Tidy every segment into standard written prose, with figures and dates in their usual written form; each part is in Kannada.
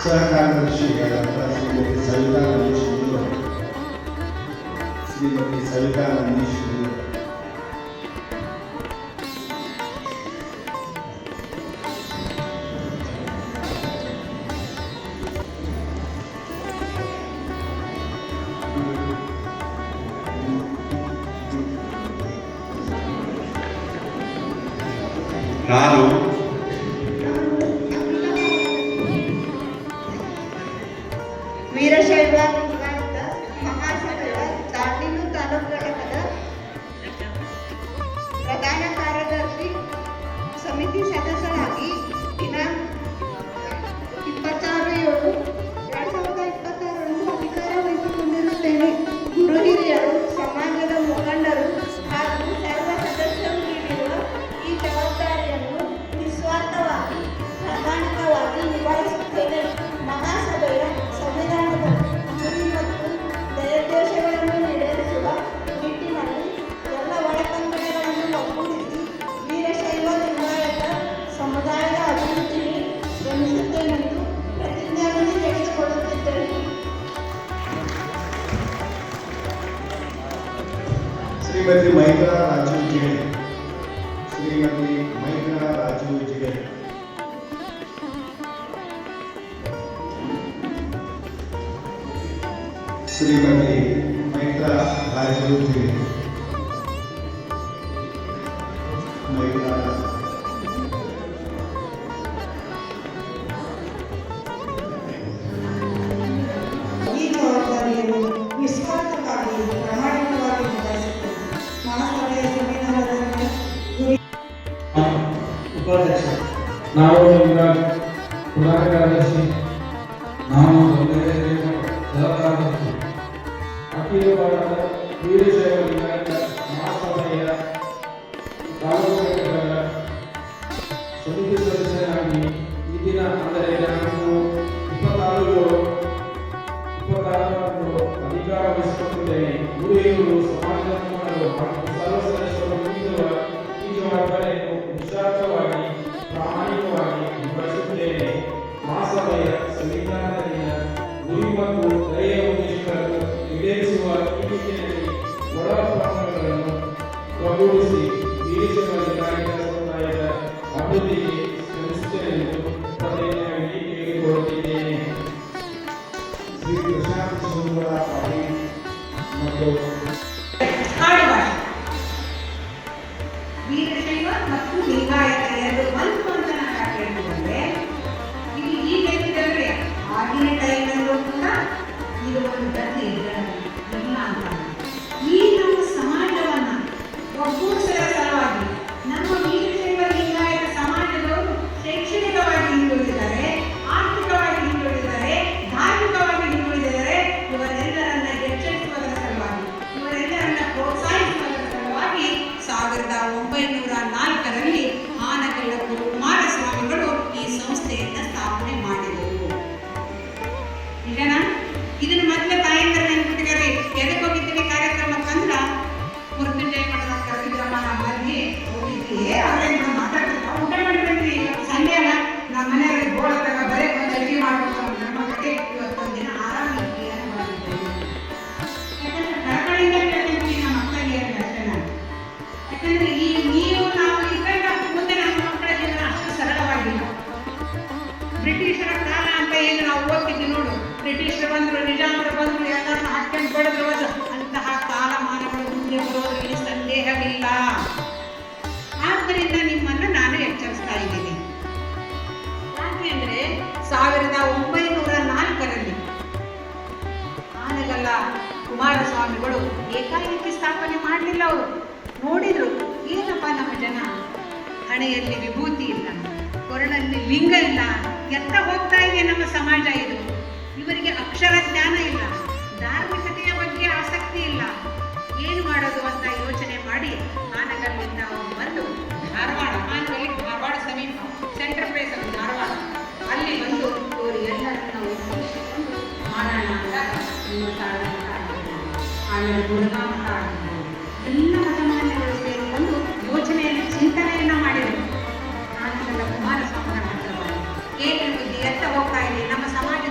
सहकार्यदर्शिಗಳಾದ ಶ್ರೀಮತಿ ಸವಿತಾ ನಂದೀಶ್ ನಾನು ವೀರಶೈವ ಲಿಂಗಾಯತ ಮಹಾಸಭೆಯ ದಾಂಡೇಲಿ ತಾಲೂಕು ಘಟಕದ ಪ್ರಧಾನ ಕಾರ್ಯದರ್ಶಿ ಸಮಿತಿ ಸದಸ್ಯರಾಗಿ ದಿನಾಂಕ 26/7/2026 ಅಧಿಕಾರ ವಹಿಸಿಕೊಂಡಿರುತ್ತೇನೆ. ಗುರು ಹಿರಿಯರು, ಸಮಾಜದ ಮುಖಂಡರು ಹಾಗೂ ಸರ್ವ ಸದಸ್ಯರು ನೀಡಿರುವ ಈ ಜವಾಬ್ದಾರಿಯನ್ನು ನಿಸ್ವಾರ್ಥವಾಗಿ ಪ್ರಾಮಾಣಿಕವಾಗಿ ನಿಭಾಯಿಸುತ್ತೇನೆ. ಮಹಾಸಭೆಯ ಸಂವಿಧಾನದ ಗುರಿ ಮತ್ತು ಧ್ಯೇಯೋದ್ದೇಶಗಳನ್ನು ಈಡೇರಿಸುವ ನಿಟ್ಟಿನಲ್ಲಿ ಎಲ್ಲ ಒಳಪಂಗಡಗಳನ್ನು ಒಗ್ಗೂಡಿಸಿ ವೀರಶೈವ ಲಿಂಗಾಯತ ಸಮುದಾಯದ ಅಭಿವೃದ್ಧಿಗೆ ಶ್ರಮಿಸುತ್ತೇನೆಂದು ಪ್ರತಿಜ್ಞಾವಿಧಿ ತೆಗೆದುಕೊಳ್ಳುತ್ತಿದ್ದೇನೆ. ಶ್ರೀಮತಿ ಮೈತ್ರಾ ರಾಜು ಜಿಗಡೆ. ಶ್ರೀಮತಿ ಮೈತ್ರಾ ರಾಜು ಜಿಗಡೆ. ಶ್ರೀಮತಿ ಮೈತ್ರಾ ರಾಜು ಜಿಗಡೆ. ಮೈತ್ರಾ ಈ ಜವಾಬ್ದಾರಿಯನ್ನು ನಿಸ್ವಾರ್ಥವಾಗಿ ಪ್ರಾಮಾಣಿಕವಾಗಿ ನಿಭಾಯಿಸುತ್ತೇನೆ. ಮಹಾಸಭೆಯ ಸಂವಿಧಾನದ ಗುರಿ ಉಪಾಧ್ಯಕ್ಷ ನಾವು ಪ್ರಧಾನ ಕಾರ್ಯದರ್ಶಿ ನಾನು ಸಹಕಾರ್ಯದರ್ಶಿ ಅಖಿಲ ಭಾರತ ವೀರಶೈವ ಲಿಂಗಾಯತ ಮಹಾಸಭೆಯ ತಾಲೂಕು ಘಟಕದ ಸಮಿತಿ ಸದಸ್ಯರಾಗಿ ಈ ದಿನ ಅಂದರೆ ನಾನು 26/7/2026 ಅಧಿಕಾರ ವಹಿಸಿಕೊಂಡಿದ್ದೇನೆ. ಗುರುಹಿರಿಯರು, ಸಮಾಜದ ಮುಖಂಡರು ಹಾಗೂ ಸರ್ವ ಸದಸ್ಯರು ನೀಡಿರುವ ಈ ಜವಾಬ್ದಾರಿಯನ್ನು ನಿಸ್ವಾರ್ಥವಾಗಿ ಪ್ರಾಮಾಣಿಕವಾಗಿ ನಿಭಾಯಿಸುತ್ತೇನೆ. ಮಹಾಸಭೆಯ ಸಂವಿಧಾನದಲ್ಲಿನ ಗುರಿ ಮತ್ತು ಧ್ಯೇಯ ಉದ್ದೇಶಗಳನ್ನು ಈಡೇರಿಸುವ ಈ ನಿಟ್ಟಿನಲ್ಲಿ ಒಳ ಪ್ರಮಾಣಗಳನ್ನು ಒಗ್ಗೂಡಿಸಿ ವೀರಶೈವ ಲಿಂಗಾಯತ ಸಮುದಾಯದ ಅಭಿವೃದ್ಧಿಗೆ ಶ್ರಮಿಸುತ್ತೇನೆಂದು ಪ್ರತಿಜ್ಞೆಯಾಗಿ ಹೇಳಿಕೊಳ್ಳುತ್ತಿದ್ದೇನೆ. ಶ್ರೀ ಪ್ರಶಾಂತ್ ಸುಂದರ ಪಾಟೀಲ್ ಮತ್ತು ವೀರಶೈವ ಮತ್ತು ಲಿಂಗಾಯತ ಎರಡು ಬಂತು ಅಂತ ನಾನು ಹೇಳಿಕೊಂಡ್ರೆ ಇಲ್ಲಿ ಈ ಟೈಮಿದ್ರೆ ಆಗಿನ ಟೈಮಲ್ಲೂ ಕೂಡ ಇದು ಒಂದು ಗತಿ ಇಲ್ಲ ಅಂತ ಈ ನಮ್ಮ ಸಮಾಜವನ್ನ ಒಗ್ಗೂಡಿಸುವ ಸಲುವಾಗಿ ನಮ್ಮ ವೀರಶೈವ ಲಿಂಗಾಯತ ಸಮಾಜದವರು ಶೈಕ್ಷಣಿಕವಾಗಿ ಹಿಂದುಳಿದಿದ್ದಾರೆ, ಆರ್ಥಿಕವಾಗಿ ಹಿಂದುಳಿದಿದ್ದಾರೆ, ಧಾರ್ಮಿಕವಾಗಿ ಹಿಂದುಳಿದಿದ್ದಾರೆ. ಇವರೆಲ್ಲರನ್ನ ಎಚ್ಚರಿಸುವುದರ ಸಲುವಾಗಿ, ಇವರೆಲ್ಲರನ್ನ ಪ್ರೋತ್ಸಾಹಿಸುವುದರ ಸಲುವಾಗಿ 1904ರಲ್ಲಿ ಆನಕಲ್ಲಪುರ ಕುಮಾರಸ್ವಾಮಿಗಳು ಈ ಸಂಸ್ಥೆಯನ್ನು ಸ್ಥಾಪನೆ ಮಾಡಿದರು. ನಿಜನಾ? ಇದನ್ನ ಮೊದಲೇ ತಾಯಂದ್ರ ನೆನ್ಪಿಟ್ಟಿದ್ದಾರೆ. ಎದಕ್ಕೆ ಹೋಗಿದ್ದೀವಿ ಕಾರ್ಯಕ್ರಮಕ್ಕಂದ್ರ ಮೃತ್ಯುಂಜಯ ಮಠದ ಕರೆದಿದ್ರಮ್ಮ ನಮ್ಮಲ್ಲಿ ಹೋಗಿದ್ವಿ. ಅವ್ರೇನು ಮಾತಾಡ್ತಿದ್ದ ಊಟ ಮಾಡಿ ಬಂದ್ರಿ, ಸಂಡೆ ಅಲ್ಲ, ನಮ್ಮ ಮನೆಯವ್ರಿಗೆ ಗೋಳದಾಗ ಬರೀ ಒಂದು ಅಡುಗೆ ಮಾಡ್ಬೇಕು ನಮ್ಮ ಕಡೆ ಇವತ್ತೊಂದು ದಿನ ಆರಾಮಿದ್ವಿ ಅಂತ ಬಂದಿದ್ದೇವೆ. ಯಾಕಂದ್ರೆ ಕಳಕಳಿಯಿಂದ ಕೇಳ್ತೀನಿ ನಮ್ಮ ಮಕ್ಕಳಿಗೆ ಅಷ್ಟೇ ನಾನು. ಯಾಕಂದ್ರೆ ಈ ನೀವು ನಾವು ಇದ್ದಾಗ ಮುಂದೆ ನಮ್ಮ ಮಕ್ಕಳ ಜೀವನ ಅಷ್ಟು ಸರಳವಾಗಿಲ್ಲ. ಬ್ರಿಟಿಷರ ಕಾಲ ಅಂತ ಏನು ನಾವು ಓದ್ತಿದ್ವಿ ನೋಡು, ಬ್ರಿಟಿಷರು ಬಂದರು, ನಿಜಾಮರು ಬಂದರು, ಎಲ್ಲರನ್ನ ಹಾಕೊಂಡು ಬಡಿದ್ರು, ಅಂತಹ ಕಾಲಮಾನಗಳು ಮುಂದೆ ಬರೋದ್ರಲ್ಲಿ ಸಂದೇಹವಿಲ್ಲ. ಆದ್ದರಿಂದ ನಿಮ್ಮನ್ನು ನಾನು ಎಚ್ಚರಿಸ್ತಾ ಇದ್ದೀನಿ. ಯಾಕೆಂದ್ರೆ 1904ರಲ್ಲಿ ಆನೆಗಲ್ಲ ಕುಮಾರಸ್ವಾಮಿಗಳು ಏಕಾಏಕಿ ಸ್ಥಾಪನೆ ಮಾಡಲಿಲ್ಲ. ಅವರು ನೋಡಿದ್ರು, ಏನಪ್ಪ ನಮ್ಮ ಜನ ಹಣೆಯಲ್ಲಿ ವಿಭೂತಿ ಇಲ್ಲ, ಕೊರಳಲ್ಲಿ ಲಿಂಗ ಇಲ್ಲ, ಎತ್ತ ಹೋಗ್ತಾ ಇದೆ ನಮ್ಮ ಸಮಾಜ ಇದು. ಇವರಿಗೆ ಅಕ್ಷರ ಜ್ಞಾನ ಇಲ್ಲ, ಧಾರ್ಮಿಕತೆಯ ಬಗ್ಗೆ ಆಸಕ್ತಿ ಇಲ್ಲ, ಏನು ಮಾಡೋದು ಅಂತ ಯೋಚನೆ ಮಾಡಿ ಆನಗಲ್ಲಿಂದ ಅವರು ಬಂದು ಧಾರವಾಡ, ಧಾರವಾಡ ಸಮೀಪ ಸೆಂಟ್ರಲ್ ಪ್ಲೇಸ್ ಅದು ಧಾರವಾಡ, ಅಲ್ಲಿ ಬಂದು ಇವರು ಎಲ್ಲರನ್ನ ಒಪ್ಪಿಸಿಕೊಂಡು ಮಾಡೋಣ ಅಂತ ಆಮೇಲೆ ಗುರುನಾ ಮಠ ಆಗಿರ್ಬೋದು, ಎಲ್ಲ ಮಠಮಾನ್ಯಗಳು ಸೇರಿಕೊಂಡು ಯೋಚನೆಯನ್ನು ಚಿಂತನೆಯನ್ನು ಮಾಡಿದರು. ಆನಂದ ಕುಮಾರಸ್ವಾಮಿಗಳ ಹತ್ರ ಬಂದು ಏನು ಬುದ್ಧಿ ಎತ್ತ ಹೋಗ್ತಾ ಇದೆ, ನಮ್ಮ ಸಮಾಜ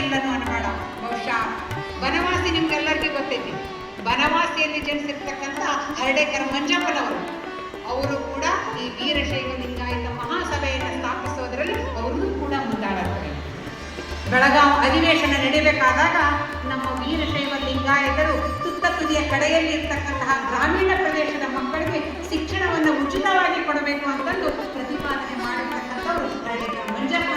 ಇಲ್ಲನು ಅನ್ನಬೇಡ. ಬಹುಶಃ ಬನವಾಸಿ ನಿಮ್ಗೆಲ್ಲರಿಗೂ ಗೊತ್ತೈತಿ. ಬನವಾಸಿಯಲ್ಲಿ ಜನಿಸಿರ್ತಕ್ಕಂಥ ಹರಡೇಕರ ಮಂಜಪ್ಪನವರು, ಅವರು ಕೂಡ ಈ ವೀರಶೈವ ಲಿಂಗಾಯತ ಮಹಾಸಭೆಯನ್ನು ಸ್ಥಾಪಿಸೋದರಲ್ಲಿ ಅವ್ರನ್ನೂ ಕೂಡ ಮುಂದಾಡುತ್ತಾರೆ. ಬೆಳಗಾವಿ ಅಧಿವೇಶನ ನಡೀಬೇಕಾದಾಗ ನಮ್ಮ ವೀರಶೈವ ಲಿಂಗಾಯತರು ತುತ್ತ ತುದಿಯ ಕಡೆಯಲ್ಲಿ ಇರ್ತಕ್ಕಂತಹ ಗ್ರಾಮೀಣ ಪ್ರದೇಶದ ಮಕ್ಕಳಿಗೆ ಶಿಕ್ಷಣವನ್ನು ಉಚಿತವಾಗಿ ಕೊಡಬೇಕು ಅಂತಂದು ಪ್ರತಿಪಾದನೆ ಮಾಡಿರ್ತಕ್ಕಂಥವ್ರು ಹರಡೇಕರ ಮಂಜಪ್ಪ